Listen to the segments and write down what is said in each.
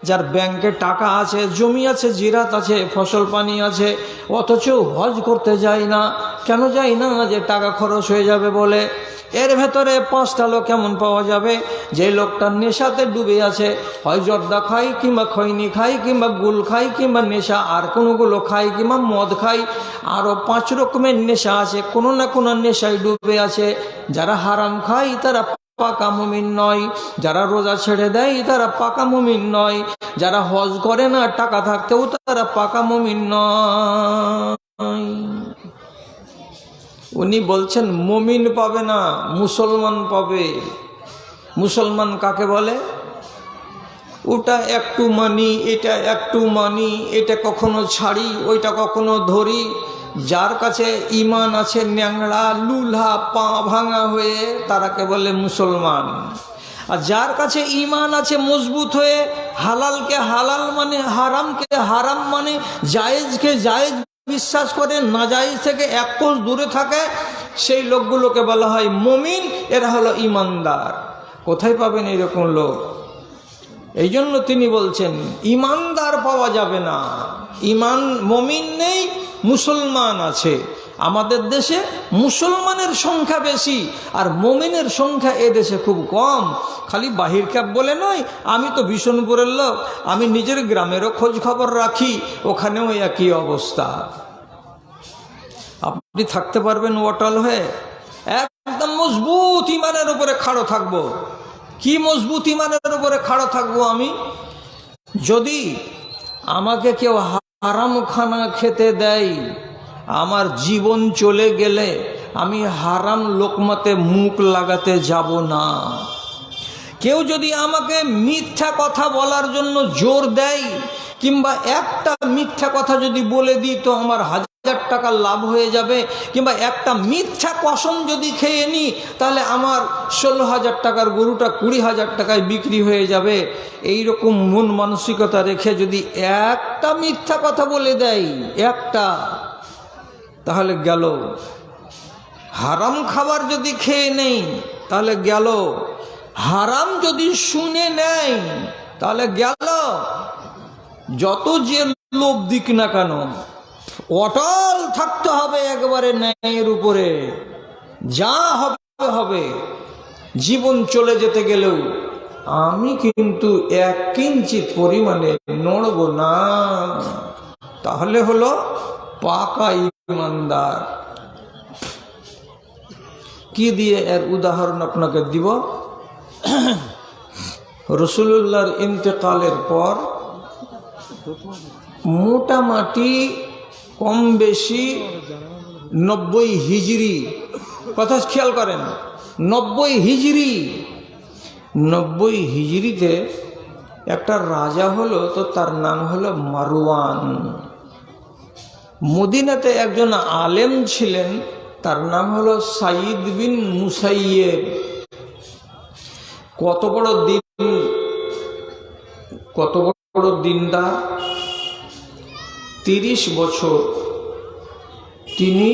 যার ব্যাংকে টাকা আছে, জমি আছে, জিরাত আছে, ফসল পানি আছে, অথচ হজ করতে যায় না। কেন যায় না? যে টাকা খরচ হয়ে যাবে বলে। এর ভেতরে 5টা লোক কেমন পাওয়া যাবে? যে লোকটা নেশাতে ডুবে আছে, হয় জর্দা খাই, কিংবা খৈনি খাই, কিংবা গুল খাই, কিংবা নেশা আর কোনোগুলো খাই, কিংবা মদ খাই। আরও 5 রকমের নেশা আছে, কোনো না কোনো নেশায় ডুবে আছে। যারা হারাম খায় তারা পাকা মুমিন নয়, যারা রোজা ছেড়ে দেয় তারা পাকা মুমিন নয়, যারা হজ করে না টাকা থাকতেও তারা পাকা মুমিন নয়। উনি বলছেন মুমিন পাবে না, মুসলমান পাবে। মুসলমান কাকে বলে? ওটা একটু মানি, এটা একটু মানি, এটা কখনো ছাড়ি, ওইটা কখনো ধরি। যার কাছে ঈমান আছে ন্যাংড়া লুলা পা ভাঙা হয়ে, তারাকে বলে মুসলমান। আর যার কাছে ঈমান আছে মজবুত হয়ে, হালালকে হালাল মানে, হারামকে হারাম মানে, জায়েজকে জায়েজ বিশ্বাস করে, নাজায়েজ থেকে এক কোষ দূরে থাকে, সেই লোকগুলোকে বলা হয় মুমিন। এরা হলো ঈমানদার। কোথায় পাবেন এরকম লোক? এই জন্য তিনি বলছেন ঈমানদার পাওয়া যাবে না। ঈমান, মুমিন নেই, মুসলমান আছে। আমাদের দেশে মুসলমানের সংখ্যা বেশি আর মুমিনের সংখ্যা এ দেশে খুব কম। খালি বাহির ক্যাপ বলে নয়, আমি তো বিষ্ণুপুরের লোক, আমি নিজের গ্রামেরও খোঁজ খবর রাখি, ওখানেও একই অবস্থা। আপনি থাকতে পারবেন অটল হয়ে? একদম মজবুত ঈমানের উপরে খাড়ো থাকবো। কি মজবুত ঈমানের উপরে খাড়ো থাকবো আমি? যদি আমাকে কেউ হারাম খানা খেতে দেয়, আমার জীবন চলে গেলে আমি হারাম লোকমাতে মুখ লাগাতে যাব না। কেউ যদি আমাকে মিথ্যা কথা বলার জন্য জোর দেয়, কিংবা একটা মিথ্যা কথা যদি বলে দিই তো আমার 1000 টাকা লাভ হয়ে যাবে, কিংবা একটা মিথ্যা কসম যদি খেয়ে নিই তাহলে আমার 16,000 টাকার গরুটা 20,000 টাকায় বিক্রি হয়ে যাবে, এই রকম মন মানসিকতা রেখে যদি একটা মিথ্যা কথা বলে দেয়, একটা, তাহলে গেল। হারাম খাবার যদি খেয়ে নেই তাহলে গেল। হারাম যদি শুনে নেয় তাহলে গেল। যত যে লোভ দিক না কেন, অটল থাকতে হবে একবারে ন্যায়ের উপরে। যা হবে হবে, জীবন চলে যেতে গেলেও আমি কিন্তু 1 কিঞ্চিত পরিমাণে নড়ব না। তাহলে হলো পাকা ঈমানদার। কি দিয়ে এর উদাহরণ আপনাকে দিব? রাসূলুল্লাহর ইন্তেকালের পর মোটামুটি কম বেশি 90 হিজরি, কথা খেয়াল করেন, 90 হিজরি। 90 হিজরিতে একটা রাজা হলো, তো তার নাম হলো মারওয়ান। মদিনাতে একজন আলেম ছিলেন, তার নাম হলো সাইদ বিন মুসাইয়েব। কত বড় দিন, কত বড় দিনদার। 30 বছর তিনি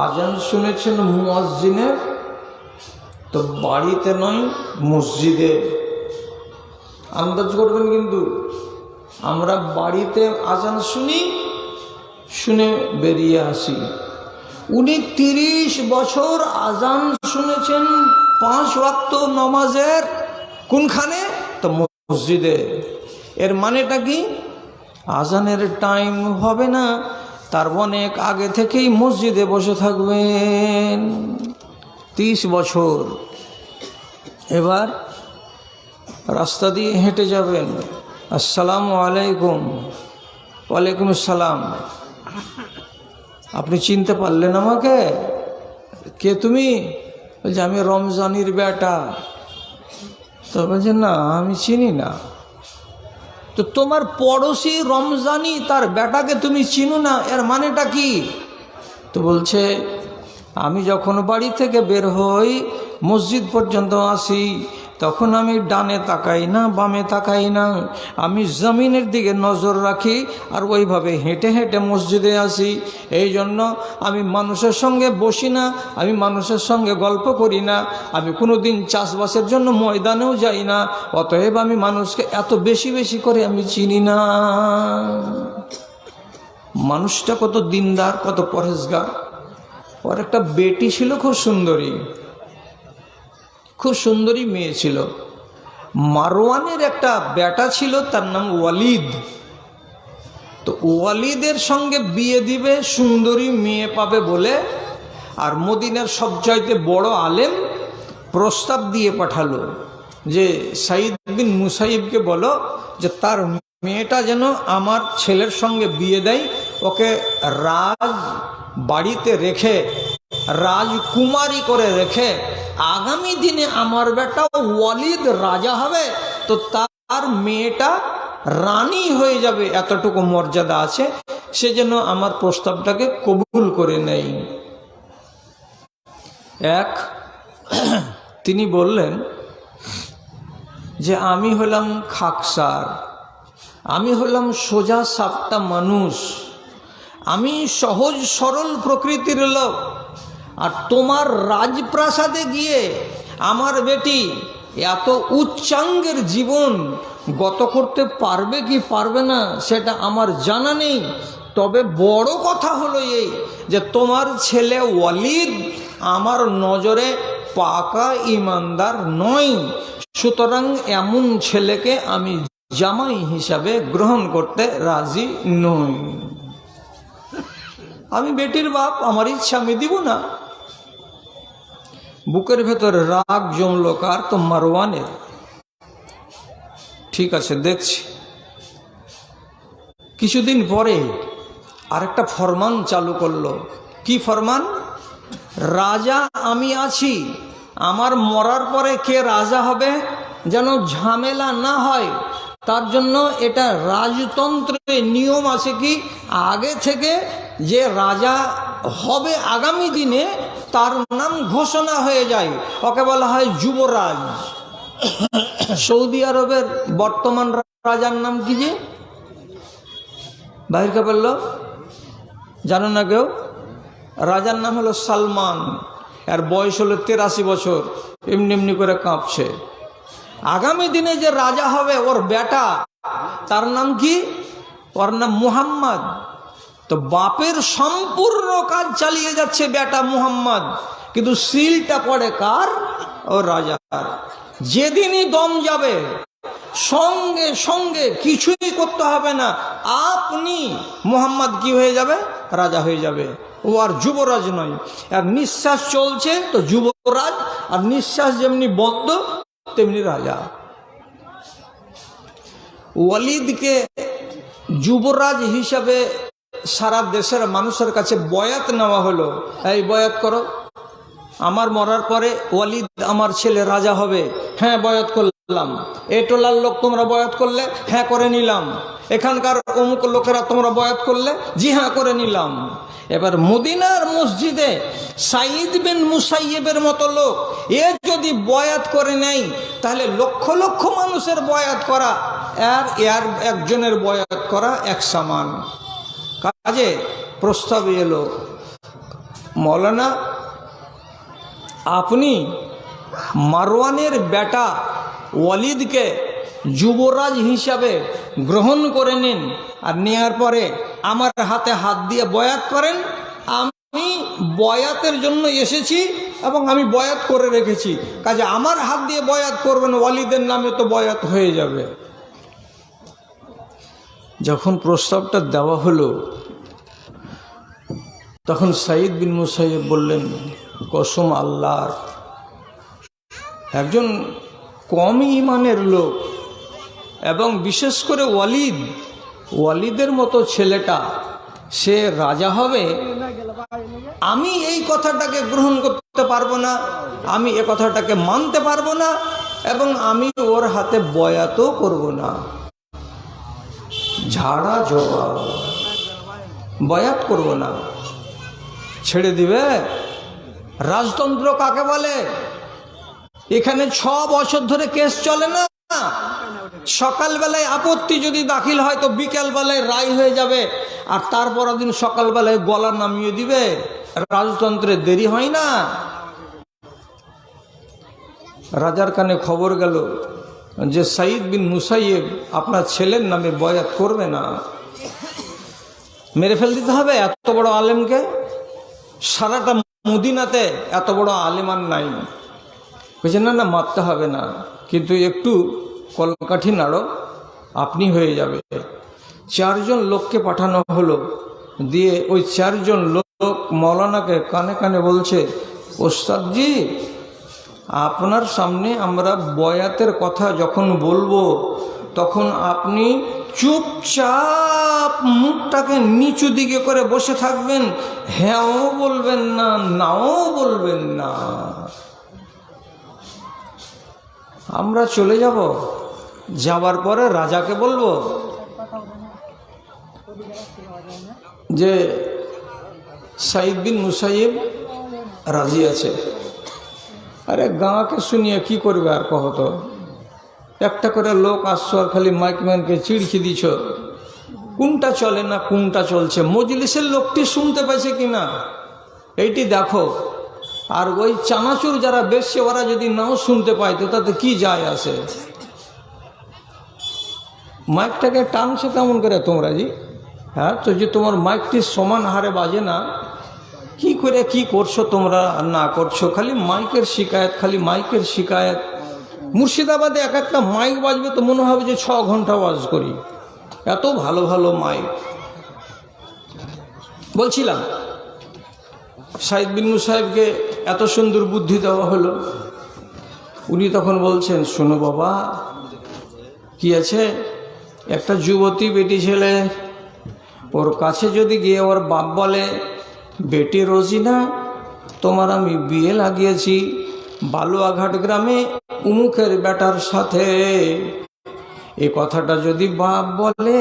আজান শুনেছেন মুয়াজ্জিনের, তো বাড়িতে নয় মসজিদে। আন্দাজ করবেন কিন্তু, আমরা বাড়িতে আজান শুনি, শুনে বেরিয়ে আসি। উনি 30 বছর আজান শুনেছেন 5 ওয়াক্ত নামাজের। কোনখানে? তো মসজিদে। এর মানেটা কি? আজানের টাইম হবে না, তার অনেক আগে থেকেই মসজিদে বসে থাকবেন। 30 বছর। এবার রাস্তা দিয়ে হেঁটে যাবেন, আসসালামু আলাইকুম। ওয়ালাইকুম আসসালাম। আপনি চিনতে পারলেন আমাকে? কে তুমি? বলছে আমি রমজানির বেটা। তো বলছে না, আমি চিনি না। তো তোমার পড়োশি রমজানি, তার বেটাকে তুমি চিনো না, এর মানেটা কি? তো বলছে আমি যখন বাড়ি থেকে বের হই, মসজিদ পর্যন্ত আসি, তখন আমি ডানে তাকাই না, বামে তাকাই না, আমি জমিনের দিকে নজর রাখি আর ওইভাবে হেঁটে হেঁটে মসজিদে আসি। এই জন্য আমি মানুষের সঙ্গে বসি না, আমি মানুষের সঙ্গে গল্প করি না, আমি কোনো দিন চাষবাসের জন্য ময়দানেও যাই না। অতএব আমি মানুষকে এত বেশি বেশি করে আমি চিনি না। মানুষটা কত দিনদার, কত পরহেজগার। ওর একটা বেটি ছিল, খুব সুন্দরী, খুব সুন্দরী মেয়ে ছিল। মারওয়ানের একটা বেটা ছিল, তার নাম ওয়ালিদ। তো ওয়ালিদের সঙ্গে বিয়ে দিবে, সুন্দরী মেয়ে পাবে বলে, আর মদিনার সবচাইতে বড় আলেম প্রস্তাব দিয়ে পাঠালো যে সাইদ বিন মুসাইবকে বলো যে তার মেয়েটা যেন আমার ছেলের সঙ্গে বিয়ে দেয়, ওকে রাজ বাড়িতে রেখে, রাজকুমারী করে রেখে, আগামী দিনে আমার বেটা ওয়ালিদ রাজা হবে, তো তার মেয়েটা রানী হয়ে যাবে, এতটুকু মর্যাদা আছে, সে যেন আমার প্রস্তাবটাকে কবুল করে নেয়। তিনি বললেন যে আমি হলাম খাকসার, আমি হলাম সোজা সাপটা মানুষ, আমি সহজ সরল প্রকৃতির লোক, আর তোমার রাজপ্রাসাদে গিয়ে আমার বেটি এত উচ্চাঙ্গের জীবন গত করতে পারবে কি পারবে না সেটা আমার জানা নেই। তবে বড় কথা হলো এই যে তোমার ছেলে ওয়ালিদ আমার নজরে পাকা ইমানদার নয়, সুতরাং এমন ছেলেকে আমি জামাই হিসাবে গ্রহণ করতে রাজি নই। আমি বেটির বাপ, আমার ইচ্ছা আমি দিব না। বুকের ভেতরে রাগ জমলো কার? তো মারওয়ানের। ঠিক আছে, দেখছি। কিছুদিন পরে আরেকটা ফরমান চালু করলো। কি ফরমান? রাজা আমি আছি, আমার মরার পরে কে রাজা হবে যেন ঝামেলা না হয়, তার জন্য এটা রাজতন্ত্রে নিয়ম আছে কি আগে থেকে যে রাজা হবে আগামী দিনে তার নাম ঘোষণা হয়ে যায়, ওকে বলা হয় যুবরাজ। সৌদি আরবের বর্তমান রাজার নাম কি যে বাহিরকে বলল, জানো না কেউ? রাজার নাম হলো সালমান, আর বয়স হলো 83 বছর, এমনি এমনি করে কাঁপছে। আগামী দিনে যে রাজা হবে ওর বেটা, তার নাম কি? ওর নাম মুহাম্মদ। তো বাপের সম্পূর্ণ কাজ চালিয়ে যাচ্ছে বেটা মুহাম্মদ, কিন্তু সিলটা পড়ে কার? ও রাজার। যেদিনই দম যাবে সঙ্গে সঙ্গে কিছুই করতে হবে না, আপনি মুহাম্মদ কি হয়ে যাবে? রাজা হয়ে যাবে। ও আর যুবরাজ নয়। আর নিঃশ্বাস চলছে তো যুবরাজ, আর নিঃশ্বাস যেমনি বন্ধ তেমনি রাজা। ওয়ালিদকে যুবরাজ হিসাবে সারা দেশের মানুষের কাছে বয়াত নেওয়া হলো। এই বয়াত করো, আমার মরার পরে ওয়ালিদ আমার ছেলে রাজা হবে। হ্যাঁ, বয়াত করলাম। এ টোলার লোক তোমরা বয়াত করলে? হ্যাঁ, করে নিলাম। এখানকার অমুক লোকেরা তোমরা বয়াত করলে? জি হ্যাঁ, করে নিলাম। এবার মদিনার মসজিদে সাইদ বিন মুসাইয়েবের মতো লোক এ যদি বয়াত করে নেয়, তাহলে লক্ষ লক্ষ মানুষের বয়াত করা আর এর একজনের বয়াত করা এক সমান। কাজে প্রস্তাব এলো, মৌলানা আপনি মারওয়ানের বেটা ওয়ালিদকে যুবরাজ হিসাবে গ্রহণ করে নিন, আর নেওয়ার পরে আমার হাতে হাত দিয়ে বয়াত করেন। আমি বয়াতের জন্য এসেছি এবং আমি বয়াত করে রেখেছি, কাজে আমার হাত দিয়ে বয়াত করবেন, ওয়ালিদের নামে তো বয়াত হয়ে যাবে। যখন প্রস্তাবটা দেওয়া হলো তখন সাইদ বিন মুসাইব বললেন, কসম আল্লাহর, একজন কম ইমানের লোক এবং বিশেষ করে ওয়ালিদের মতো ছেলেটা সে রাজা হবে, আমি এই কথাটাকে গ্রহণ করতে পারবো না, আমি এ কথাটাকে মানতে পারবো না, এবং আমি ওর হাতে বয়াতও করব না। ঝাড়া জবাব, বয়াত করব না, ছেড়ে দিবে। রাজতন্ত্র কাকে বলে? এখানে 6 বছর ধরে কেস চলে না। সকালবেলায় আপত্তি যদি দাখিল হয় তো বিকেলবেলায় রায় হয়ে যাবে, আর তারপর দিন সকালবেলায় গলা নামিয়ে দিবে। রাজতন্ত্রে দেরি হয় না। রাজার কানে খবর গেল যে সাইদ বিন মুসাইয়েব আপনার ছেলের নামে বয়াত করবে না, মেরে ফেল দিতে হবে এত বড় আলেমকে। সারাটা মদিনাতে এত বড় আলেম আর নাই। বলছে না না, মারতে হবে না, কিন্তু একটু কলকাঠি নাড়ো, আপনি হয়ে যাবে। 4 জন লোককে পাঠানো হলো, দিয়ে ওই 4 জন লোক মৌলানাকে কানে কানে বলছে, ওস্তাদজি আপনার সামনে আমরা বয়াতের কথা যখন বলবো তখন আপনি চুপচাপ মুখটাকে নিচু দিকে করে বসে থাকবেন, হ্যাঁও বলবেন না, নাও বলবেন না। আমরা চলে যাব, যাবার পরে রাজাকে বলবো যে সাইদ বিন মুসাইব রাজি আছে। আরে গাঁকে শুনিয়ে কি করবে আর কহতো, একটা করে লোক আসছো আর খালি মাইকম্যানকে চিড়খি দিছ, কোনটা চলে না কোনটা চলছে, মজলিসের লোকটি শুনতে পাইছে কিনা এইটি দেখো। আর ওই চানাচুর যারা বেশি ওরা যদি নাও শুনতে পায় তো তাতে কি যায় আসে। মাইকটাকে টানছে কেমন করে তোমরা জি? হ্যাঁ, তো যে তোমার মাইকটি সমান হারে বাজে না, কি করে কি করছো তোমরা না করছো, খালি মাইকের শিকায়ত, খালি মাইকের শিকায়ত। মুর্শিদাবাদে এক একটা মাইক বাজবে তো মনে হবে যে 6 ঘন্টা ওয়াজ করি, এত ভালো ভালো মাইক। বলছিলাম সাইদ বিন মুসাইবকে এত সুন্দর বুদ্ধি দেওয়া হলো। উনি তখন বলছেন, শোনো বাবা, কি আছে, একটা যুবতী বেটি ছেলে, ওর কাছে যদি গিয়ে ওর বাপ বলে, বেটি রোজিনা তোমার আমি বিয়ে লাগিয়েছি বালুয়াঘাট গ্রামে উমুকের বেটার সাথে, এই কথাটা যদি বাপ বলে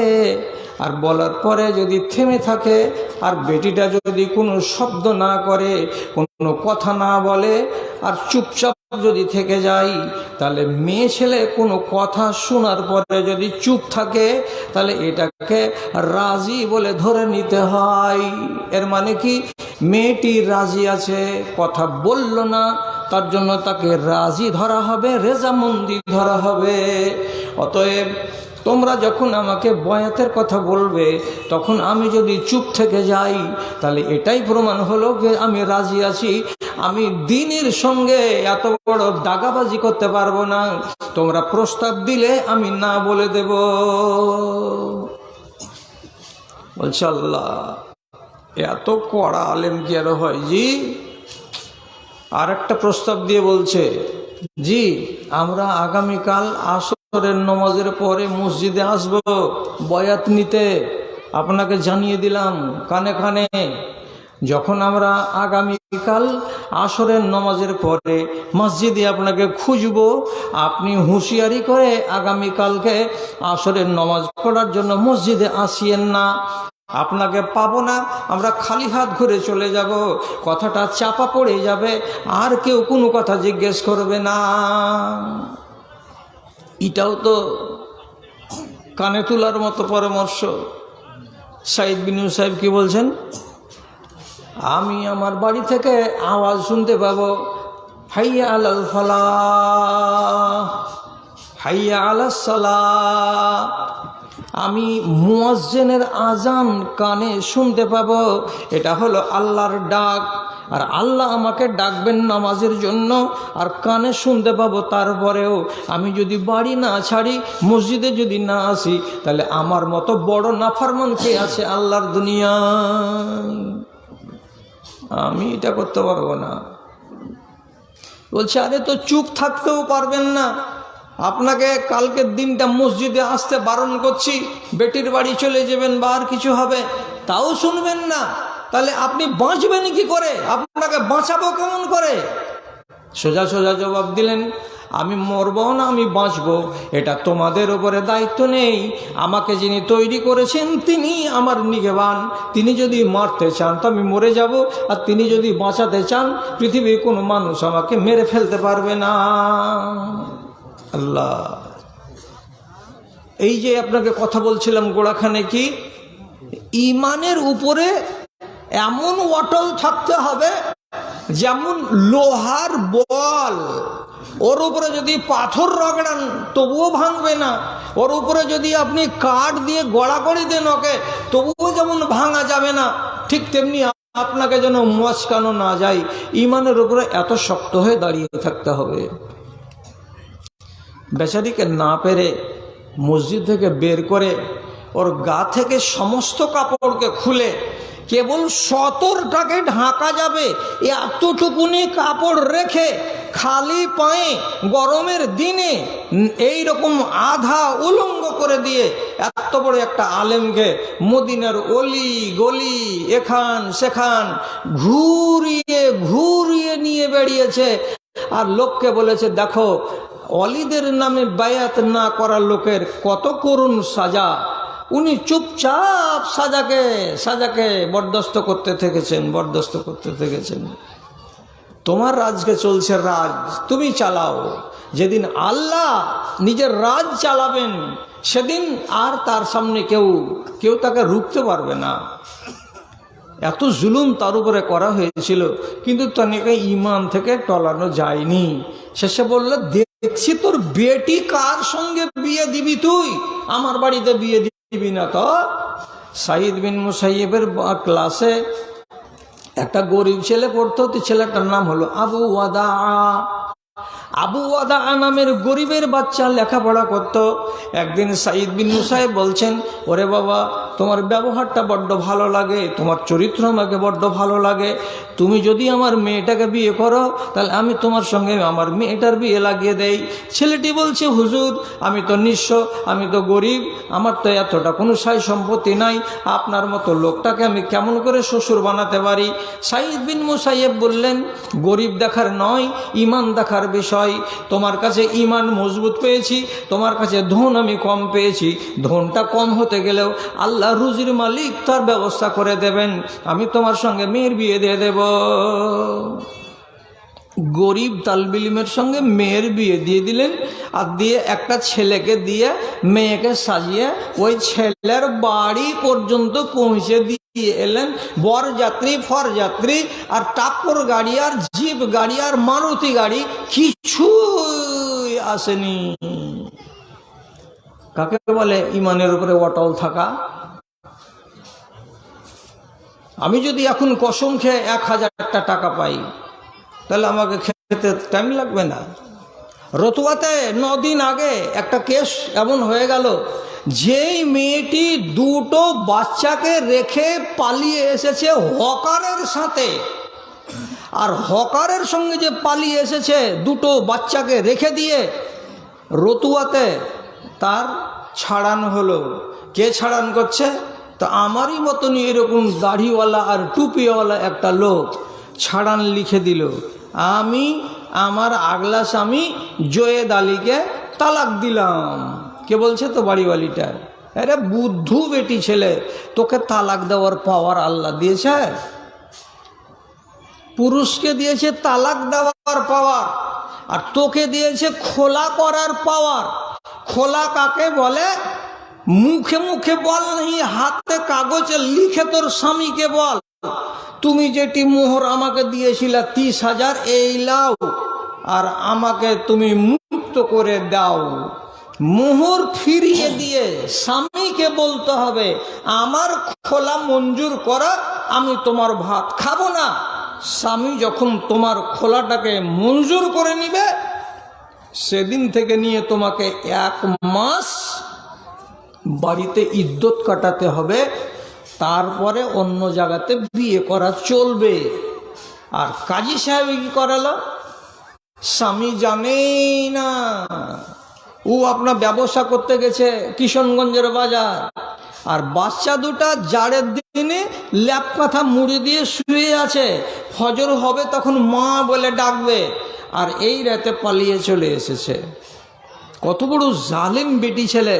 আর বলার পরে যদি থেমে থাকে আর বেটিটা যদি কোনো শব্দ না করে, কোনো কথা না বলে আর চুপচাপ যদি থেকে যায়, তাহলে মেয়ে ছেলে কোনো কথা শোনার পরে যদি চুপ থাকে তাহলে এটাকে রাজি বলে ধরে নিতে হয়। এর মানে কি, মেয়েটি রাজি আছে, কথা বলল না, তার জন্য তাকে রাজি ধরা হবে, রেজামন্দি ধরা হবে। অতএব তোমরা যখন আমাকে বয়াতের কথা বলবে তখন আমি যদি চুপ থেকে যাই তাহলে এটাই প্রমাণ হলো যে আমি রাজি আছি। আমি দ্বীনের সঙ্গে এত বড় দাগাবাজি করতে পারবো না। তোমরা প্রস্তাব দিলে আমি না বলে দেব। বলছে আল্লাহ, এত কড়া আলেম কি আর হয় জি? আর একটা প্রস্তাব দিয়ে বলছে, জি আমরা আগামীকাল আসরের নামাজের পরে মসজিদে আসব বয়াত নিতে, আপনাকে জানিয়ে দিলাম কানে কানে। যখন আমরা আগামীকাল আসরের নামাজের পরে মসজিদে আপনাকে খুঁজব, আপনি হুঁশিয়ারি করে আগামীকালকে আসরের নামাজ পড়ার জন্য মসজিদে আসিয়েন না। আপনাকে পাবো না, আমরা খালি হাত ঘুরে চলে যাব, কথাটা চাপা পড়ে যাবে, আর কেউ কোনো কথা জিজ্ঞেস করবে না। এটাও তো কানে তোলার মতো পরামর্শ। সাইদ বিন মুসাইব কি বলছেন, আমি আমার বাড়ি থেকে আওয়াজ শুনতে পাবো, হাইয়া আলাল ফালাহ, হাইয়া আলাস সালাহ। আমি মুয়াজ্জিনের আজান কানে শুনতে পাবো, এটা হলো আল্লাহর ডাক। আর আল্লাহ আমাকে ডাকবেন নামাজের জন্য, আর কানে শুনতে পাবো। তারপরেও আমি যদি বাড়ি না ছাড়ি, মসজিদে যদি না আসি, তাহলে আমার মতো বড় নাফরমান কে আছে আল্লাহর দুনিয়ায়? আমি এটা করতে পারবো না। বলছে, আরে তো চুপ থাকতেও পারবেন না, আপনাকে কালকের দিনটা মসজিদে আসতে বারণ করছি, বেটির বাড়ি চলে যাবেন বা আর কিছু হবে, তাও শুনবেন না, তাহলে আপনি বাঁচবেন কি করে? আপনাকে বাঁচাবো কেমন করে? সোজা সোজা জবাব দিলেন, আমি মরবো না আমি বাঁচবো এটা তোমাদের উপরে দায়িত্ব নেই। আমাকে যিনি তৈরি করেছেন তিনি আমার নিগেবান। তিনি যদি মারতে চান তো আমি মরে যাব, আর তিনি যদি বাঁচাতে চান পৃথিবীর কোনো মানুষ আমাকে মেরে ফেলতে পারবে না। আল্লাহ, এই যে আপনাকে কথা বলছিলাম গোড়াখানে কি, ইমানের উপরে এমন অটল থাকতে হবে যেমন লোহার বল, ওর উপরে যদি পাথর রগড়ান তবুও ভাঙবে না, ওর উপরে যদি আপনি কাঠ দিয়ে গড়াগড়ি দেন ওকে তবুও যেমন ভাঙা যাবে না, ঠিক তেমনি আপনাকে যেন মচকানো না যায়। ইমানের উপরে এত শক্ত হয়ে দাঁড়িয়ে থাকতে হবে। বেচারিকে না পেরে মসজিদ থেকে বের করে ওর গা থেকে সমস্ত কাপড়কে খুলে কেবল সতরটাকে ঢাকা যাবে এতটুকুনি কাপড় রেখে খালি পায়ে গরমের দিনে এই রকম আধা উলঙ্গ করে দিয়ে এত বড় একটা আলেমকে মদিনার অলি গলি এখান সেখান ঘুরিয়ে ঘুরিয়ে নিয়ে বেরিয়েছে। আর লোককে বলেছে, দেখো অলিদের নামে বায়াত না করা লোকের কত করুণ সাজা। উনি চুপচাপ সাজাকে বরদাস্ত করতে থেকেছেন। তোমার রাজকে চলছে রাজ, তুমি চালাও। যেদিন আল্লাহ নিজের রাজ চালাবেন সেদিন আর তার সামনে কেউ তাকে রুখতে পারবে না। এত জুলুম তার উপরে করা হয়েছিল, কিন্তু তাকে ইমান থেকে টলানো যায়নি। শেষে বলল, দেখছি তোর বেটি কার সঙ্গে বিয়ে দিবি, তুই আমার বাড়িতে বিয়ে দিবি না তো। সাইদ বিন মুসাইয়েবের ক্লাসে একটা গরিব ছেলে পড়তো, ছেলেটার নাম হলো আবু ওয়াদা। আবু ওয়াদা নামের গরিবের বাচ্চা লেখাপড়া করত। একদিন সাইদ বিন মুসাইব বলছেন, ওরে বাবা, তোমার ব্যবহারটা বড্ড ভালো লাগে, তোমার চরিত্র আমাকে বড্ড ভালো লাগে। তুমি যদি আমার মেয়েটাকে বিয়ে করো তাহলে আমি তোমার সঙ্গে আমার মেয়েটার বিয়ে লাগিয়ে দেই। ছেলেটি বলছে, হুজুর আমি তো নিঃস্ব, আমি তো গরিব, আমার তো এতটা কোনো সাই সম্পত্তি নাই, আপনার মতো লোকটাকে আমি কেমন করে শ্বশুর বানাতে পারি। সাইদ বিন মুসাইব বললেন, গরিব দেখার নয়, ইমান দেখার বিষয়। তোমার কাছে ইমান মজবুত পেয়েছি, তোমার কাছে ধন আমি কম পেয়েছি। ধনটা কম হতে গেলেও আল্লাহ রুজির মালিক তার ব্যবস্থা করে দেবেন, আমি তোমার সঙ্গে মেয়ের বিয়ে দিয়ে দেব। গরিব তালবে ইলমের সঙ্গে মেয়ের বিয়ে দিয়ে দিলেন, আর দিয়ে একটা ছেলেকে দিয়ে মেয়েকে সাজিয়ে ওই ছেলের বাড়ি পর্যন্ত পৌঁছে দিয়ে এলেন। বরযাত্রী ফরযাত্রী আর টাপ্পর গাড়ি আর জিপ গাড়ি আর মারুতি গাড়ি কিছুই আসেনি। কাকে বলে ইমানের উপরে অটল থাকা? আমি যদি এখন কসম খেয়ে 1000টা টাকা পাই তাহলে আমাকে খেতে টাইম লাগবে না। রতুয়াতে 9 দিন আগে একটা কেস এমন হয়ে গেল, যেই মেয়েটি 2টো বাচ্চাকে রেখে পালিয়ে এসেছে হকারের সাথে, আর হকারের সঙ্গে যে পালিয়ে এসেছে 2টো বাচ্চাকে রেখে দিয়ে, রতুয়াতে তার ছাড়ান হলো। কে ছাড়ান করছে? তো আমারই মতনই এরকম দাড়িওয়ালা আর টুপিওয়ালা একটা লোক ছাড়ান লিখে দিল, আমি আমার আগলা স্বামী জয়েদ আলীকে তালাক দিলাম। কে বলছে? তো বাড়িওয়ালিটা। আরে বুদ্ধু বেটি ছেলে, তোকে তালাক দেওয়ার পাওয়ার আল্লাহ দিয়েছে? পুরুষকে দিয়েছে তালাক দেওয়ার পাওয়ার, আর তোকে দিয়েছে খোলা করার পাওয়ার। খোলা কাকে বলে? মুখে মুখে বল নেই, হাতে কাগজে লিখে তোর স্বামীকে বল, তুমি যেটি মোহর আমাকে দিয়েছিলে 30,000 এই লাও, আর আমাকে তুমি মুক্ত করে দাও। মোহর ফিরিয়ে দিয়ে স্বামীকে বলতে হবে, আমার খোলা মঞ্জুর করা, আমি তোমার ভাত খাবো না। স্বামী যখন তোমার খোলাটাকে মঞ্জুর করে নিবে, সেদিন থেকে নিয়ে তোমাকে 1 মাস বাড়িতে ইদ্যত কাটাতে হবে, তারপরে অন্য জায়গাতে বিয়ে করা চলবে। আর কাজী সাহেব কি করালো? স্বামী জানেই না, ও আপনার ব্যবসা করতে গেছে কিশনগঞ্জের বাজার, আর বাচ্চা দুটা জাড়ের দিনে ল্যাপ কাঁথা মুড়ি দিয়ে শুয়ে আছে। ফজর হবে তখন মা বলে ডাকবে, আর এই রাতে পালিয়ে চলে এসেছে। কত বড় জালিম বেটি ছেলে,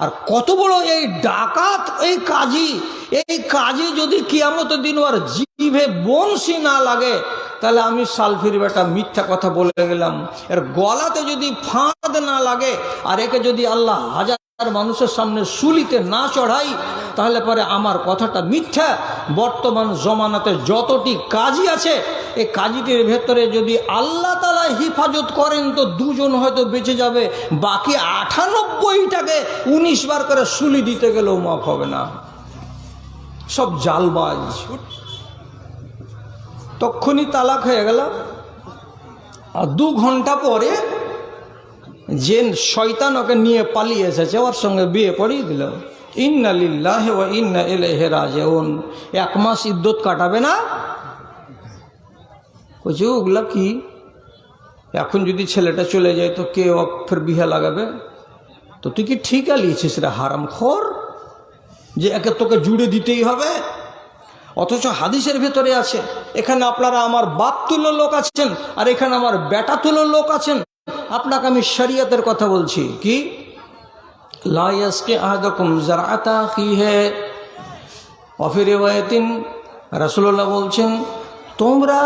আর কত বড় এই ডাকাত এই কাজী যদি কিয়ামতের দিন ওর জিভে বংশী না লাগে, তাহলে আমি সালফির বেটা মিথ্যা কথা বলে গেলাম। এর গলাতে যদি ফাঁদ না লাগে, আর একে যদি আল্লাহ হাজার মানুষের সামনে শুলিতে না চড়াই, তাহলে পরে আমার কথাটা মিথ্যা। বর্তমান জমানাতে যতটি কাজী আছে, এই কাজীদের ভেতরে যদি আল্লাহ তাআলা হিফাজত করেন তো দুজন হয়তো বেঁচে যাবে, বাকি 98টাকে 19 বার করে শুলি দিতে গেলেও মাফ হবে না। সব জালবাজ। তখনই তালাক হয়ে গেল। আর 2 ঘন্টা পরে যে শয়তান ওকে নিয়ে পালিয়ে এসেছে, ওর সঙ্গে বিয়ে পড়িয়ে দিল। ইন্না লিল্লাহি ওয়া ইন্না ইলাইহি রাজিউন। 1 মাস ইদ্যত কাটাবে না? কইছে ওগুলা কি? এখন যদি ছেলেটা চলে যায় তো কে ফের বিয়ে লাগাবে? তো তুই কি ঠিক আলিয়েছিস রে হারামখোর, যে একে তোকে জুড়ে দিতেই হবে? অথচ হাদিসের ভেতরে আছে, এখানে আপনারা আমার বাপ তুলো লোক আছেন, আর এখানে আমার বেটা তুলো লোক আছেন। আপনাকে আমি শরীয়তের কথা বলছি। কি? লা ইয়াসকি আহাদুকুম যারআতা আখিহি ওয়া ফি রিওয়ায়াতিন, রাসূলুল্লাহ বলছেন, তোমরা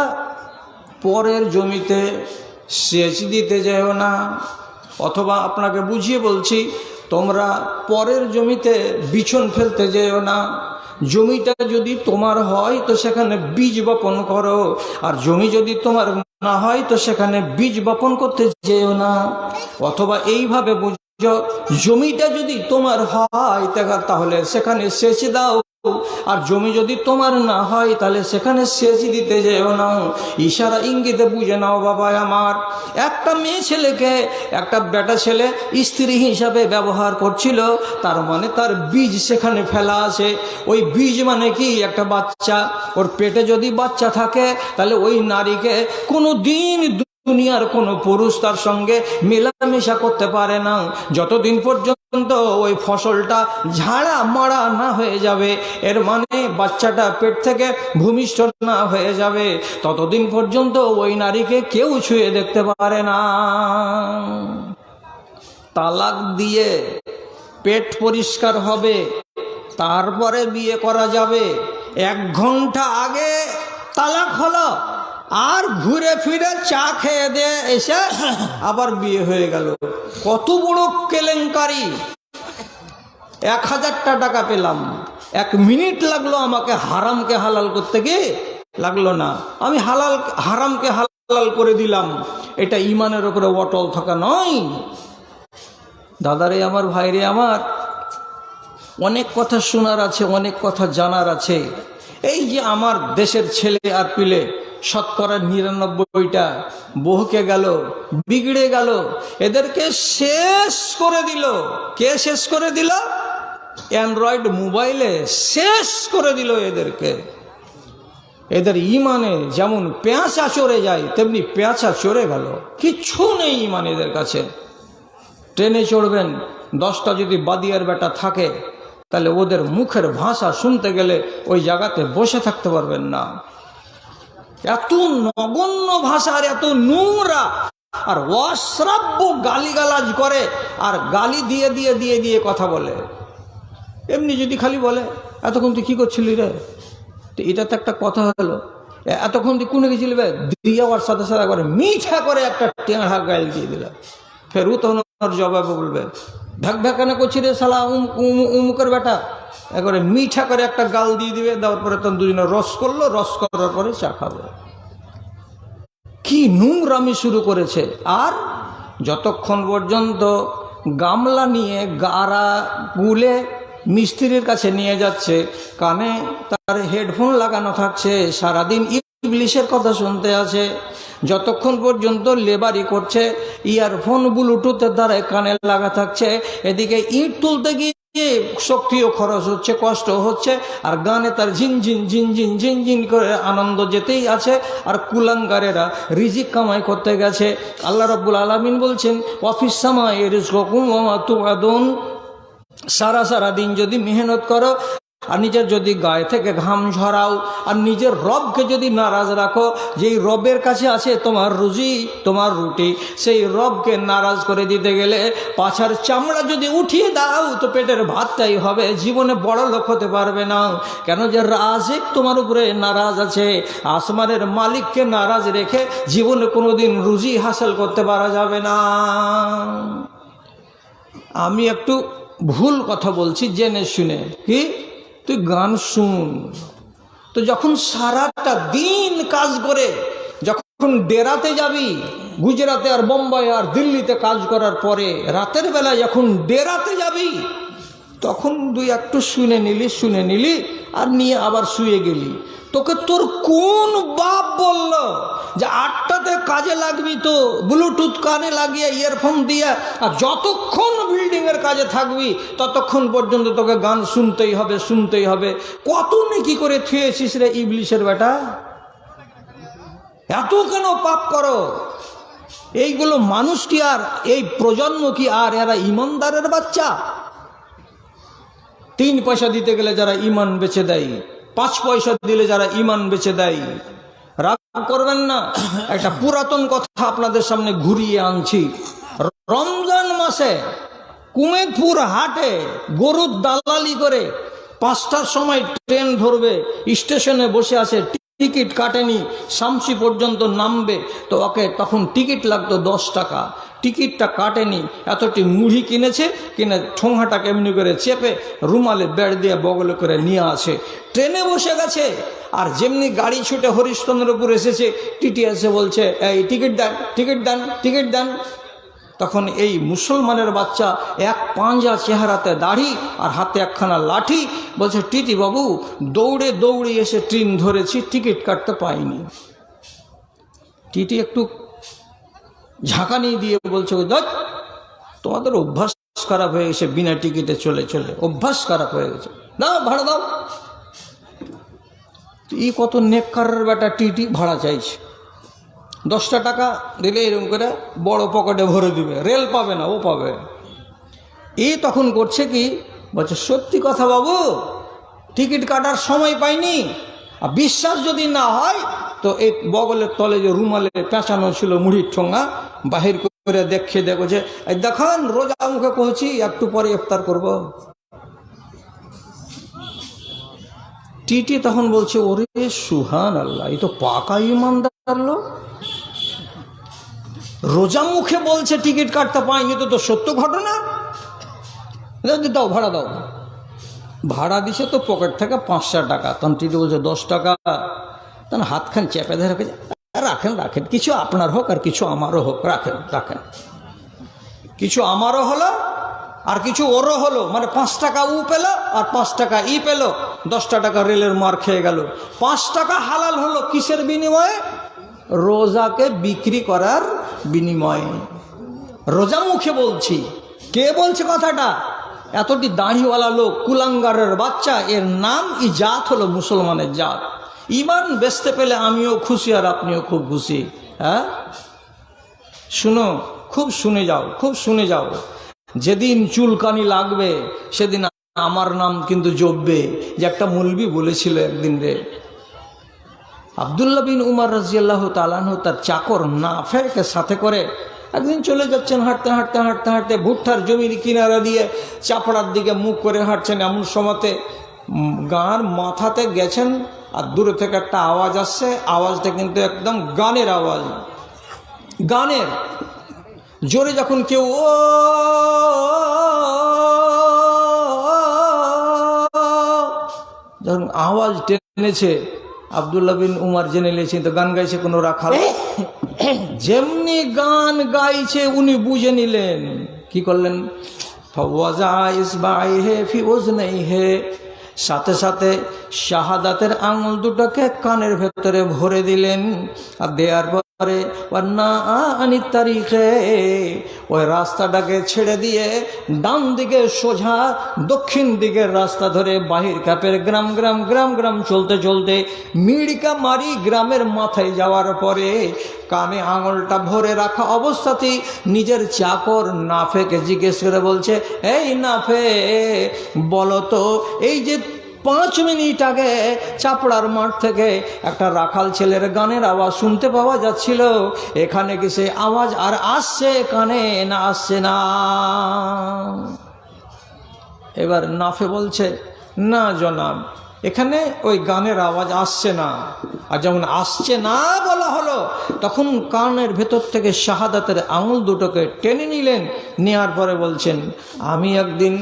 পরের জমিতে সেচ দিতে যেও না। অথবা আপনাকে বুঝিয়ে বলছি, তোমরা পরের জমিতে বিছন ফেলতে যেও না। জমিটা যদি তোমার হয় তো সেখানে বীজ বপন করো, আর জমি যদি তোমার না হয় তো সেখানে বীজ বপন করতে যেও না। অথবা এইভাবে বুঝো, জমিটা যদি তোমার হয় তাহলে সেখানে সেচ দাও, আর জমি যদি তোমার না হয় তাহলে সেখানে সেচ দিতে যেও না। ইশারা ইঙ্গিতে বুঝে নাও বাবা আমার। একটা মেয়ে ছেলেকে একটা বেটা ছেলে স্ত্রী হিসাবে ব্যবহার করছিল, তার মানে তার বীজ সেখানে ফেলা আছে। ওই বীজ মানে কি? একটা বাচ্চা। ওর পেটে যদি বাচ্চা থাকে তাহলে ওই নারীকে কোনো দিন দুনিয়ার কোনো পুরুষ তার সঙ্গে মেলামেশা করতে পারে না, যতদিন পর্যন্ত ওই ফসলটা ঝাড়া মারা না হয়ে যাবে। এর মানে বাচ্চাটা পেট থেকে ভূমিষ্ঠ না হয়ে যাবে, ততদিন পর্যন্ত ওই নারীকে কেউ ছুঁয়ে দেখতে পারে না। তালাক দিয়ে পেট পরিষ্কার হবে, তারপরে বিয়ে করা যাবে। 1 ঘন্টা আগে তালাক হলো, আর ঘুরে ফিরে চা খেয়ে দিয়ে এসে আবার বিয়ে হয়ে গেল। কত বড় কেলেঙ্কারি! 1000টা টাকা পেলাম, 1 মিনিট লাগলো আমাকে হারামকে হালাল করতে, গিয়ে লাগলো না। আমি হারামকে হালাল করে দিলাম। এটা ইমানের উপরে অটল থাকা নয়। দাদারে আমার, ভাইরে আমার, অনেক কথা শোনার আছে, অনেক কথা জানার আছে। এই যে আমার দেশের ছেলে আর পিলে 99%টা বহকে গেল, বিগড়ে গেল, এদেরকে শেষ করে দিল। কে শেষ করে দিল? অ্যান্ড্রয়েড মোবাইলে শেষ করে দিল এদেরকে। এদের ইমানে যেমন পেঁচা চড়ে যায়, তেমনি পেঁচা চড়ে গেল। কিচ্ছু নেই ইমান এদের কাছে। ট্রেনে চড়বেন, 10টা যদি বাদিয়ার বেটা থাকে, তাহলে ওদের মুখের ভাষা শুনতে গেলে ওই জায়গাতে বসে থাকতে পারবেন না। এত নগণ্য ভাষা, আর এত নোংরা, আর অশ্রাব্য গালিগালাজ করে, আর গালি দিয়ে দিয়ে দিয়ে দিয়ে কথা বলে। এমনি যদি খালি বলে, এতক্ষণ তুই কী করছিলি রে, তো এটা তো একটা কথা হলো। এতক্ষণ তুই কোনে গেছিলি বে, দিয়ে ওর সাথে সাথে করে মিঠা করে একটা টেঁড়া গাল দিয়ে দিল। ফের ও তখন ওর জবাবে বলবে, ভ্যাক ভ্যাকানা করছি রে শালা উমুকের বেটা। একবারে মিঠা করে একটা গাল দিয়ে দিবে, দেওয়ার পরে তখন দুজনে রস করলো, রস করার পরে চা খাবে। কি নোংরামি শুরু করেছে। আর যতক্ষণ পর্যন্ত গামলা নিয়ে গাড়া গুলে মিস্ত্রির কাছে নিয়ে যাচ্ছে, কানে তার হেডফোন লাগানো থাকছে, সারাদিন ইবলিশের কথা শুনতে আছে। যতক্ষণ পর্যন্ত লেবারি করছে, ইয়ারফোন ব্লুটুথের দ্বারা কানে লাগা থাকছে, এদিকে ইট তুলতে গিয়ে শক্তিও খরচ হচ্ছে, কষ্ট হচ্ছে, আর গানে তার ঝিনঝিন ঝিনঝিন ঝিনঝিন করে আনন্দ যেতেই আছে। আর কুলাঙ্গারেরা রিজিক কামাই করতে গেছে। আল্লাহ রাব্বুল আলামিন বলছেন, ওয়াফিস সামাই রিজকুকুম ওয়া মা তুআদুন, সারা দিন যদি মেহনত করো আর নিজের যদি গায়ে থেকে ঘাম ঝরাও, আর নিজের রবকে যদি নারাজ রাখো, যেই রবের কাছে আছে তোমার রুজি, তোমার রুটি, সেই রবকে নারাজ করে দিতে গেলে পাছার চামড়া যদি উঠিয়ে দাও তো পেটের ভাতটাই হবে, জীবনে বড় লোক হতে পারবে না। কেন যে রাজিক তোমার উপরে নারাজ আছে। আসমানের মালিককে নারাজ রেখে জীবনে কোনোদিন রুজি হাসিল করতে পারা যাবে না। আমি একটু ভুল কথা বলছি জেনে শুনে। কি তুই গান শুন, তো যখন সারাটা দিন কাজ করে যখন ডেরাতে যাবি, গুজরাটে আর বোম্বাই আর দিল্লিতে কাজ করার পরে রাতের বেলা যখন ডেরাতে যাবি, তখন তুই একটু শুনে নিলি আর নিয়ে আবার শুয়ে গেলি। তোকে তোর কোন বাপ বলল যে 8টাতে কাজে লাগবি, তো ব্লুটুথ কানে লাগিয়ে ইয়ারফোন দিয়ে আর যতক্ষণ বিল্ডিংয়ের কাজে থাকবি ততক্ষণ পর্যন্ত তোকে গান শুনতেই হবে। কত নেকি করে থুয়েছিস রে ইবলিশের বেটা, এত কেন পাপ করো? এইগুলো মানুষ কি আর এই প্রজন্ম কি আর এরা ইমানদারের বাচ্চা? 3 পয়সা দিতে গেলে যারা ইমান বেচে দেয়, 5 পয়সা দিলে যারা ইমান বেচে দেয়। রাগ করবেন না, একটা পুরাতন কথা আপনাদের সামনে ঘুরিয়ে আনছি। রমজান মাসে কুমেদপুর হাটে গরুর দালালি করে 5টার সময় ট্রেন ধরবে, স্টেশনে বসে আছে, টিকিট কাটেনি, শামসি পর্যন্ত নামবে, তো ওকে তখন টিকিট লাগতো 10 টাকা। টিকিটটা কাটেনি, এতটি মুড়ি কিনেছে, কিনে ঠোঙাটাকে এমনি করে চেপে রুমালে বেড় দিয়ে বগলে করে নিয়ে আসে, ট্রেনে বসে গেছে। আর যেমনি গাড়ি ছুটে হরিশ্চন্দ্রপুর এসেছে, টিটি এসে বলছে এই টিকিট দেন। তখন এই মুসলমানের বাচ্চা এক পাঁজা চেহারাতে দাড়ি আর হাতে একখানা লাঠি, বলছে টিটি বাবু দৌড়ে এসে ট্রেন ধরেছি, টিকিট কাটতে পাইনি। টিটি একটু ঝাঁকানি দিয়ে বলছে তোমাদের অভ্যাস খারাপ হয়ে গেছে, বিনা টিকিটে চলে অভ্যাস খারাপ হয়ে গেছে, দাও ভাড়া দাও। এই কত নেককারের বেটা, টিটি ভাড়া চাইছে। 10টা টাকা দিলে এরকম করে বড় পকেটে ভরে দিবে, রেল পাবে না, ও পাবে। এই তখন করছে কি, বলছে সত্যি কথা বাবু, টিকিট কাটার সময় পাইনি। আর বিশ্বাস যদি না হয় তো এই বগলের তলে যে রুমালে পেঁচানো ছিল মুড়ির ঠোঙা, বাহির করে দেখো যে এই দেখান রোজা মুখে কহছি একটু পরে ইফতার করব। টিটি তখন বলছে ওরে সুহান আল্লাহ, এই তো পাকা ইমানদার লোক, রোজা মুখে বলছে টিকিট কাটতে পাইনি, তো সত্য ঘটনা। দাও ভাড়া দাও। ভাড়া দিছে তো পকেট থেকে 500 টাকা। তখন টিটি বলছে 10 টাকা। তখন হাতখান চেপে ধরে রাখেন, কিছু আপনার হোক আর কিছু আমারও হোক, রাখেন। কিছু আমারও হলো আর কিছু ওরও হলো, মানে 5 টাকা ও পেল আর 5 টাকা ই পেল, 10টা টাকা রেলের মার খেয়ে গেল। 5 টাকা হালাল হলো কিসের বিনিময়ে? রোজাকে বিক্রি করার বিনিময়ে। রোজা মুখে বলছি। কে বলছে কথাটা? এতটি দাড়িওয়ালা লোক, কুলাঙ্গারের বাচ্চা। এর নাম ই জাত হলো মুসলমানের জাত। ইমান বেচতে পেলে আমিও খুশি আর আপনিও খুব খুশি। হ্যাঁ, শুনো, খুব শুনে যাও। যেদিন চুলকানি লাগবে সেদিন আমার নাম কিন্তু জপবে। যে একটা মৌলবি বলেছিল একদিন রে, আব্দুল্লাহ বিন উমর রাদিয়াল্লাহু তাআলা আনহু তার চাকর নাফেকে সাথে করে একদিন চলে যাচ্ছেন, হাঁটতে ভুট্টার জমির কিনারা দিয়ে চাপড়ার দিকে মুখ করে হাঁটছেন। এমন সময়তে গাঁর মাথাতে গেছেন আর দূরে থেকে একটা আওয়াজ আসছে। আওয়াজটা কিন্তু একদম গানের আওয়াজ, গানের জোরে। যখন কেউ যখন আওয়াজ টেনেছে, আব্দুল্লাহ বিন উমর জেনে নিয়েছেন তো গান গাইছে কোনো রাখাল। যেমনি গান গাইছে উনি বুঝে নিলেন, কি করলেন? সাথে সাথে শাহাদাতের আঙুল দুটোকে কানের ভেতরে ভরে দিলেন। আর দেওয়ার পরে ওই রাস্তাটাকে ছেড়ে দিয়ে ডান দিকে সোজা দক্ষিণ দিকের রাস্তা ধরে বাহির কাপের গ্রাম চলতে মিড়িকা মারি গ্রামের মাথায় যাওয়ার পরে কানে আঙুলটা ভরে রাখা অবস্থাতেই নিজের চাকর নাফেকে জিজ্ঞেস করে বলছে, এই নাফে বলো তো, এই যে 5 মিনিট আগে চাপড়ার মাঠ থেকে একটা রাখাল ছেলের গানের আওয়াজ শুনতে পাওয়া যাচ্ছিল, এখানে কি সে আওয়াজ আর আসছে কানে না আসছে না? এবার নাফে বলছে, না জনাব, এখানে ওই গানের আওয়াজ আসছে না। আর যখন আসছে না বলা হলো, তখন কানের ভেতর থেকে শাহাদাতের আঙুল দুটোকে টেনে নিলেন। নেওয়ার পরে বলছেন, আমি একদিন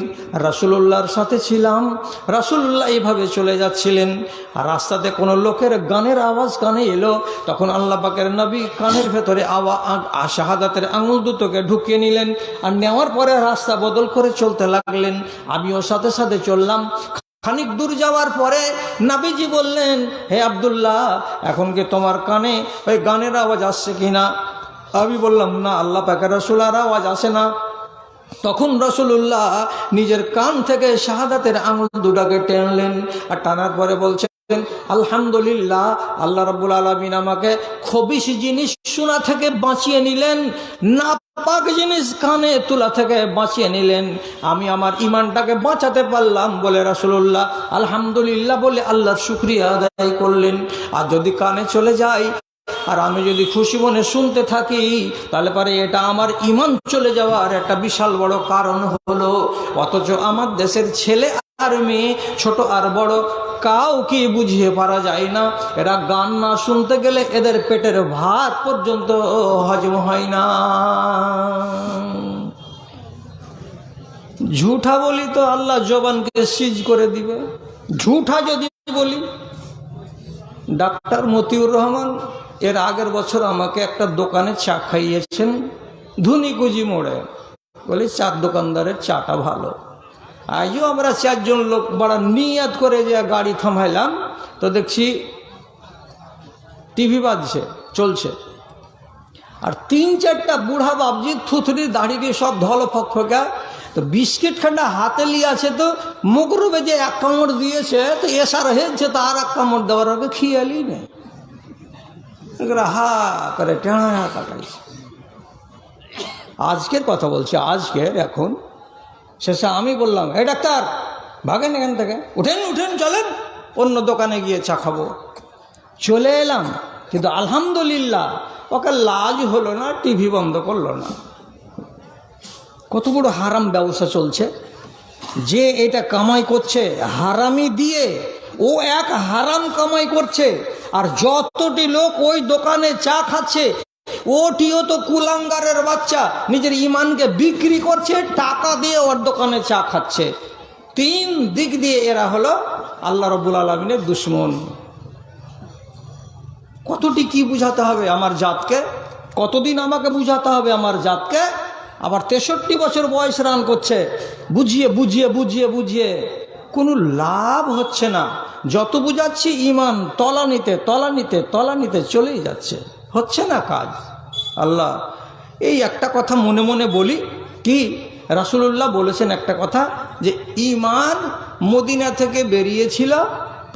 রাসূলুল্লাহর সাথে ছিলাম, রাসূলুল্লাহ এইভাবে চলে যাচ্ছিলেন, আর রাস্তাতে কোনো লোকের গানের আওয়াজ কানে এলো, তখন আল্লাহ পাকের নবী কানের ভেতরে শাহাদাতের আঙুল দুটোকে ঢুকিয়ে নিলেন, আর নেওয়ার পরে রাস্তা বদল করে চলতে লাগলেন। আমিও সাথে সাথে চললাম। খানিক দূর যাওয়ার পরে নবীজি বললেন, হে আব্দুল্লাহ, এখন কি তোমার কানে ওই গানের আওয়াজ আসছে কিনা? আমি বললাম, না আল্লাহ পাকের রাসূল, আর আওয়াজ আসে না। তখন রাসূলুল্লাহ নিজের কান থেকে শাহাদাতের আঙুল দুটাকে টেনলেন, আর টানার পরে বলছেন, আলহামদুলিল্লাহ, আল্লাহ রাব্বুল আলামিন আমাকে খবিশ জিনিস শোনা থেকে বাঁচিয়ে নিলেন, নাপাক জিনিস কানে তোলা থেকে বাঁচিয়ে নিলেন, আমি আমার ইমানটাকে বাঁচাতে পারলাম বলে রাসূলুল্লাহ আলহামদুলিল্লাহ বলে আল্লাহর শুকরিয়া আদায় করলেন। আর যদি কানে চলে যায় আর আমি যদি খুশি মনে শুনতে থাকি, তাহলে পরে এটা আমার ইমান চলে যাওয়ার একটা বিশাল বড় কারণ হলো। অথচ আমার দেশের ছেলে আর মেয়ে, ছোট আর বড়, কাউকে বুঝিয়ে পারা যায় না। এরা গান না শুনতে গেলে এদের পেটের ভাত পর্যন্ত হজম হয় না। ঝুঠা বলি তো আল্লাহ জবানকে সিজ করে দিবে। ঝুঠা যদি বলি, ডাক্তার মতিউর রহমান এর আগের বছর আমাকে একটা দোকানে চা খাইয়েছেন, ধুনিকুজি মোড়ে। বলি, চার দোকানদারের চাটা ভালো। আজও আমরা 4 জন লোক বড় নিয়াত করে যে গাড়ি থামাইলাম, তো দেখছি টিভি বাজছে, চলছে, আর 3-4টা বুড়া বাবজি থুথুরি দাড়ি দিয়ে সব ধলফক ফোকা, তো বিস্কিট খান্ডা হাতে লিয়ে আছে, তো মুখরুবে যে 1 কামড় দিয়েছে, তো এসার হয়েছে, তো আর 1 কামড় দেওয়ার আগে খেয়ালই নেই, হা করে টেঁড়া কাটাইছে। আজকের কথা বলছি, আজকের এখন শেষে আমি বললাম, এই ডাক্তার ভাগেন এখান থেকে, উঠেন উঠেন, চলেন অন্য দোকানে গিয়ে চা খাবো। চলে এলাম, কিন্তু আলহামদুলিল্লাহ ওকে লাজ হলো না, টিভি বন্ধ করলো না। কত বড় হারাম ব্যবসা চলছে, যে এটা কামাই করছে হারামি দিয়ে, ও এক হারাম কামাই করছে, আর যতটি লোক ওই দোকানে চা খাচ্ছে, ওটিও তো কুলাঙ্গারের বাচ্চা, নিজের ইমানকে বিক্রি করছে, টাকা দিয়ে ওর দোকানে চা খাচ্ছে। 3 দিক দিয়ে এরা হলো আল্লাহ রাব্বুল আলামিনের দুশমন। কতটি কি বুঝাতে হবে আমার জাতকে, কতদিন আমাকে বুঝাতে হবে আমার জাতকে? আবার 63 বছর বয়স রান করছে, বুঝিয়ে বুঝিয়ে বুঝিয়ে বুঝিয়ে কোনো লাভ হচ্ছে না। যত বুঝাচ্ছি ইমান তলানিতে তলানিতে তলানিতে চলেই যাচ্ছে, হচ্ছে না কাজ। আল্লাহ, এই একটা কথা মনে মনে বলি, কি রাসূলুল্লাহ বলেছেন একটা কথা, যে ইমান মদিনা থেকে বেরিয়েছিল,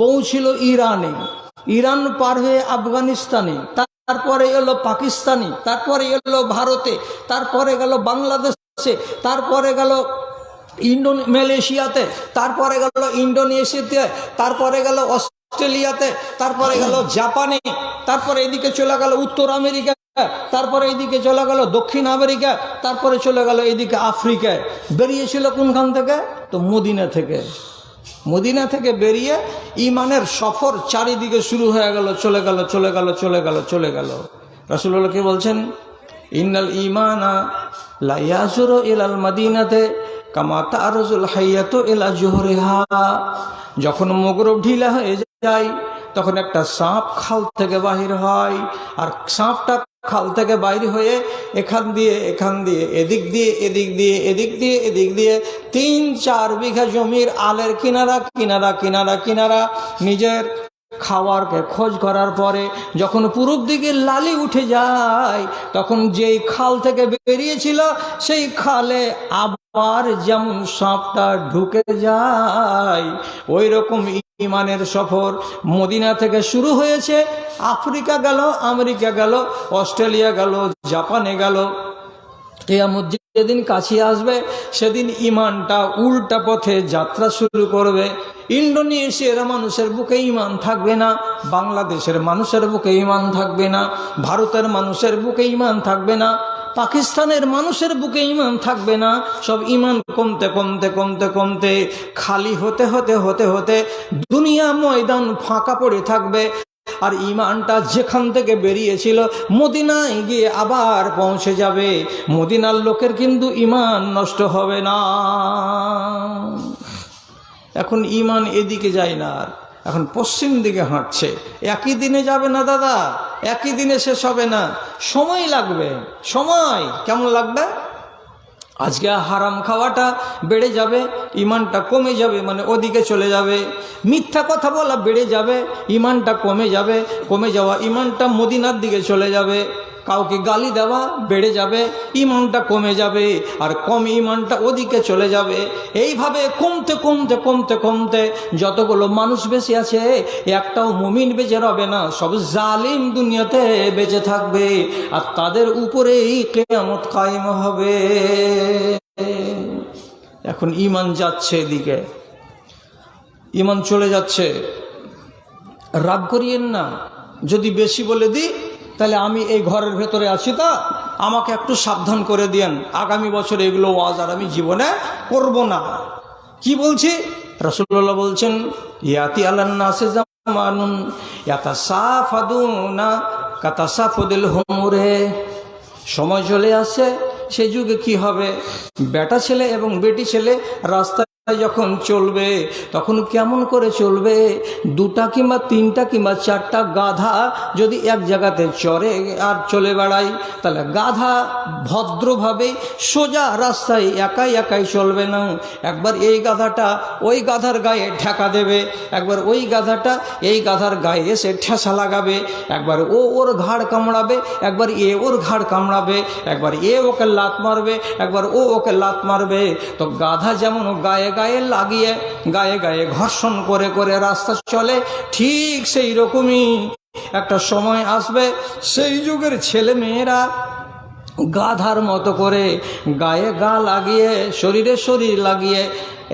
পৌঁছিল ইরানে, ইরান পার হয়ে আফগানিস্তানে, তারপরে এলো পাকিস্তানি, তারপরে এলো ভারতে, তারপরে গেল বাংলাদেশে, তারপরে গেল মালয়েশিয়াতে, তারপরে গেল ইন্ডোনেশিয়াতে, তারপরে গেল অস্ট্রেলিয়াতে, তারপরে গেল জাপানে, তারপরে এদিকে চলে গেল উত্তর আমেরিকা, তারপরে এইদিকে চলে গেল দক্ষিণ আমেরিকা, তারপরে চলে গেল এইদিকে আফ্রিকায়। বেরিয়েছিল কোনখান থেকে? তো মদিনা থেকে। মদিনা থেকে বেরিয়ে ইমানের সফর চারিদিকে শুরু হয়ে গেল, চলে গেল চলে গেল চলে গেল চলে গেল। রাসূলুল্লাহ কি বলছেন? ইন্নাল ইমানা লা ইয়াজুরু ইলাল মাদিনাতে কামা তারজুল হাইয়াতু ইলা জুহরিহা। যখন মগরব ঢিলা হয়ে যায়, তখন একটা সাপ খাল থেকে বাহির হয়, আর সাপটা খাল থেকে বাইরে হয়ে এখান দিয়ে এখান দিয়ে এদিক দিয়ে এদিক দিয়ে এদিক দিয়ে এদিক দিয়ে 3-4 বিঘা জমির আলের কিনারা কিনারা কিনারা কিনারা নিজের খাওয়ারকে খোঁজ করার পরে যখন পূর্ব দিকে লালি উঠে যায়, তখন যেই খাল থেকে বেরিয়েছিল সেই খালে আবার যেমন সাপটা ঢুকে যায়, ওই রকম ইমানের সফর মদিনা থেকে শুরু হয়েছে। আফ্রিকা গেল, আমেরিকা গেল, অস্ট্রেলিয়া গেল, জাপানে গেল, কিয়ামত যে যেদিন কাছে আসবে সেদিন ইমানটা উল্টা পথে যাত্রা শুরু করবে। ইন্ডোনেশিয়ার মানুষের বুকে ইমান থাকবে না, বাংলাদেশের মানুষের বুকে ইমান থাকবে না, ভারতের মানুষের বুকে ইমান থাকবে না, পাকিস্তানের মানুষের বুকে ইমান থাকবে না। সব ইমান কমতে কমতে কমতে কমতে খালি হতে হতে হতে হতে দুনিয়া ময়দান ফাঁকা পড়ে থাকবে। আর ইমানটা যেখান থেকে বেরিয়েছিল মদিনায় গিয়ে আবার পৌঁছে যাবে। মদিনার লোকের কিন্তু ইমান নষ্ট হবে না। এখন ইমান এদিকে যায় না, এখন পশ্চিম দিকে হাঁটছে। একই দিনে যাবে না দাদা, একই দিনে শেষ হবে না, সময় লাগবে। সময় কেমন লাগবে? আজকে হারাম খাওয়াটা বেড়ে যাবে, ইমানটা কমে যাবে, মানে ওদিকে চলে যাবে। মিথ্যা কথা বলা বেড়ে যাবে, ইমানটা কমে যাবে, কমে যাওয়া ইমানটা মদিনার দিকে চলে যাবে। কাউকে গালি দেওয়া বেড়ে যাবে, ইমানটা কমে যাবে, আর কম ইমানটা ওদিকে চলে যাবে। এইভাবে কমতে কমতে কমতে কমতে যতগুলো মানুষ বেঁচে আছে একটাও মুমিন বেঁচে রবে না, সব জালিম দুনিয়াতে বেঁচে থাকবে, আর তাদের উপরেই কিয়ামত কায়েম হবে। এখন ইমান যাচ্ছে এদিকে, ইমান চলে যাচ্ছে। রাগ করিয়েন না, যদি বেশি বলে দিই তাহলে আমি এই ঘরের ভেতরে আছি, তা আমাকে একটু সাবধান করে দিয়েন, আগামী বছর এগুলো ওয়াজ আর আমি জীবনে করব না। কি বলছি? রাসূলুল্লাহ বলছেন, ইয়াতি আলান নাসে জামানুন ইয়াতাসাফাদুনা কাতাসাফুদিল হুমুরে। সময় চলে আসে, সেই যুগে কি হবে, বেটা ছেলে এবং বেটি ছেলে রাস্তায় যখন চলবে তখন কেমন করে চলবে? দুটা কিংবা তিনটা কিংবা চারটা গাধা যদি এক জায়গাতে চড়ে আর চলে বেড়ায়, তাহলে গাধা ভদ্রভাবে সোজা রাস্তায় একাই একাই চলবে না। একবার এই গাধাটা ওই গাধার গায়ে ঠেকা দেবে, একবার ওই গাধাটা এই গাধার গায়ে এসে ঠেসা লাগাবে, একবার ও ওর ঘাড় কামড়াবে, একবার এ ওর ঘাড় কামড়াবে, একবার এ ওকে লাত মারবে, একবার ও ওকে লাত মারবে। তো গাধা যেমন গায়ে গায়ে লাগিয়ে গায়ে গায়ে ঘর্ষণ করে করে রাস্তা চলে, ঠিক সেই রকমই একটা সময় আসবে, সেই যুগের ছেলে মেয়েরা গাধার মতো করে গায়ে গা লাগিয়ে শরীরে শরীর লাগিয়ে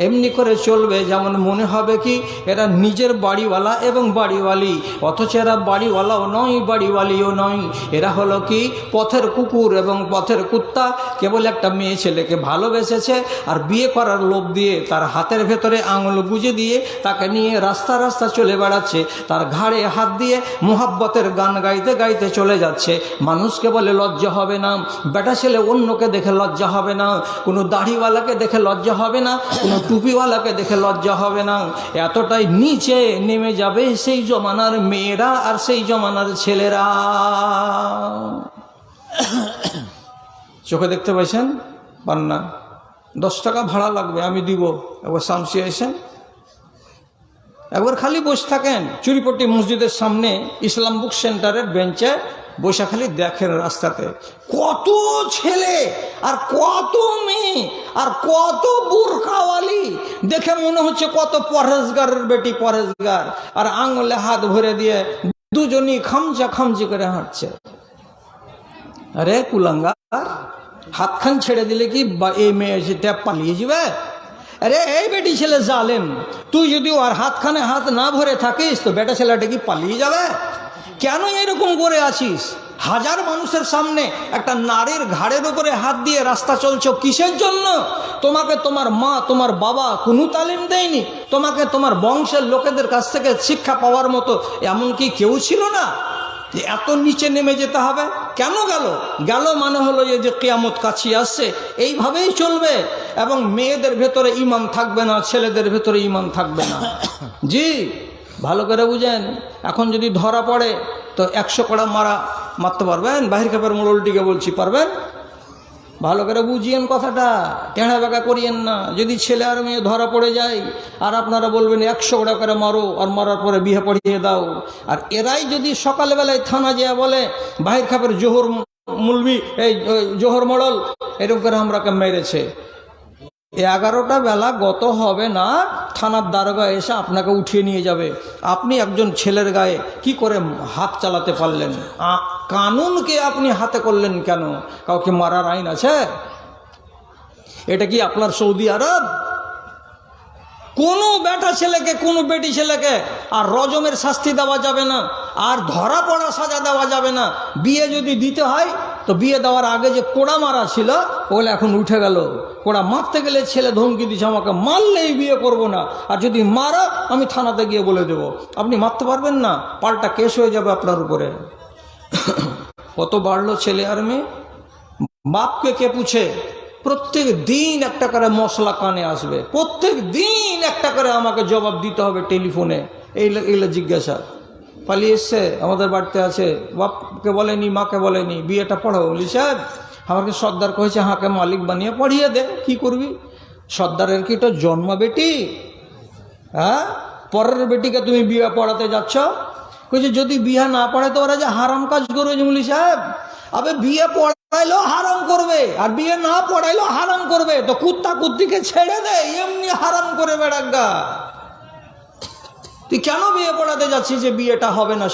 এমনি করে চলবে, যেমন মনে হবে কি এরা নিজের বাড়িওয়ালা এবং বাড়িওয়ালি, অথচ এরা বাড়িওয়ালাও নয় বাড়িওয়ালিও নয়। এরা হলো কি পথের কুকুর এবং পথের কুত্তা। কেবল একটা মেয়ে ছেলেকে ভালোবেসেছে আর বিয়ে করার লোভ দিয়ে তার হাতের ভেতরে আঙুল গুজে দিয়ে তাকে নিয়ে রাস্তা রাস্তা চলে বেড়াচ্ছে, তার ঘাড়ে হাত দিয়ে মোহাব্বতের গান গাইতে গাইতে চলে যাচ্ছে। মানুষকে বলে লজ্জা হবে না, বেটা ছেলে অন্যকে দেখে লজ্জা হবে না, কোনো দাড়িওয়ালাকে দেখে লজ্জা হবে না, কোনো টুপিওয়ালাকে দেখে লজ্জা হবে না। এতটাই নিচে নেমে যাবে সেই জমানার মেয়েরা আর সেই জমানার ছেলেরা। চোখে দেখতে পাইছেন? পান না? 10 টাকা ভাড়া লাগবে, আমি দিব। একবার শামসি এসেন, একবার খালি বসে থাকেন চুরিপট্টি মসজিদের সামনে ইসলাম বুক সেন্টারের বেঞ্চে বসে খালি দেখেন রাস্তাতে কত ছেলে আর কত মেয়ে আর কত বুরকাওয়ালি, দেখে মনে হচ্ছে কত পরহেজগারের বেটি পরহেজগার, আর আঙুলে হাত ভরে দিয়ে দুজনই খামচা খামচি করে হাঁটছে। আরে কুলাঙ্গার, হাতখান ছেড়ে দিলে কি এই মেয়ে ট্যাপ পালিয়ে যাবে? আরে এই বেটি ছেলে জালেম, তুই যদি ওর হাতখানে হাত না ভরে থাকিস তো বেটা ছেলেটা কি পালিয়ে যাবে? কেন এরকম করে আছিস? হাজার মানুষের সামনে একটা নারীর ঘাড়ের উপরে হাত দিয়ে রাস্তা চলছো কিসের জন্য? তোমাকে তোমার মা তোমার বাবা কোনো তালিম দেয়নি, তোমাকে তোমার বংশের লোকেদের কাছ থেকে শিক্ষা পাওয়ার মতো এমন কি কেউ ছিল না যে এত নিচে নেমে যেতে হবে? কেন গেল মানে হলো যে কিয়ামত কাছে আসছে, এইভাবেই চলবে। এবং মেয়েদের ভেতরে ঈমান থাকবে না, ছেলেদের ভেতরে ঈমান থাকবে না। জি, ভালো করে বুঝেন। এখন যদি ধরা পড়ে তো 100 কড়া মারতে পারবেন? বাহির খাবার মোড়লটিকে বলছি, পারবেন? ভালো করে বুঝিয়েন কথাটা, টেঁড়া বেঁকা করিয়েন না। যদি ছেলে আর মেয়ে ধরা পড়ে যায় আর আপনারা বলবেন 100 কড়া করে মারো, আর মারার পরে বিয়ে পড়িয়ে দাও, আর এরাই যদি সকালবেলায় থানা যেয়ে বলে বাহির খাবার জোহর মুলবি এই জোহর মোড়ল এরকম করে আমরাকে মেরেছে, 11টা বেলা গত হবে না, থানার দারোগা এসে আপনাকে উঠিয়ে নিয়ে যাবে। আপনি একজন ছেলের গায়ে কি করে হাত চালাতে পারলেন? কানুনকে আপনি হাতে করলেন কেন? কাউকে মারার আইন আছে? এটা কি আপনার সৌদি আরব? কোনো বেটা ছেলেকে, কোনো বেটি ছেলেকে আর রজমের শাস্তি দেওয়া যাবে না, আর ধরা পড়া সাজা দেওয়া যাবে না। বিয়ে যদি দিতে হয় তো বিয়ে দেওয়ার আগে যে কোড়া মারা ছিল ওগুলো এখন উঠে গেল। কোড়া মারতে গেলে ছেলে ধমকি দিচ্ছে, আমাকে মারলেই বিয়ে করব না, আর যদি মারা আমি থানাতে গিয়ে বলে দেব। আপনি মারতে পারবেন না, পাল্টা কেস হয়ে যাবে আপনার উপরে। কত বাড়লো ছেলে আর মেয়ে। বাপকে কে পুছে? প্রত্যেক দিন একটা করে মশলা কানে আসবে, প্রত্যেক দিন একটা করে আমাকে জবাব দিতে হবে টেলিফোনে। এইগুলো জিজ্ঞাসা পালিয়ে এসছে, আমাদের বাড়িতে আছে, বাপকে বলেনি, মাকে বলেনি, বিয়েটা পড়াও। বলি সাহেব আমাকে সর্দার কয়েছে হাঁকে মালিক বানিয়ে পড়িয়ে দে। কি করবি? সর্দারের কি তো জন্ম বেটি? হ্যাঁ, পরের বেটিকে তুমি বিয়ে পড়াতে যাচ্ছ? কইছে যদি বিয়ে না পড়ে তো ওরা যে হারাম কাজ করবে। মুলি সাহেব আবে বিয়ে পড়াইলেও হারাম করবে, আর বিয়ে না পড়াইলেও হারাম করবে, তো কুত্তা কুত্তিকে ছেড়ে দে, এমনি হারাম করে বেড়াগা। তুই কেন বিয়ে পড়াতে যাচ্ছিস যে বিয়েটা হবে না?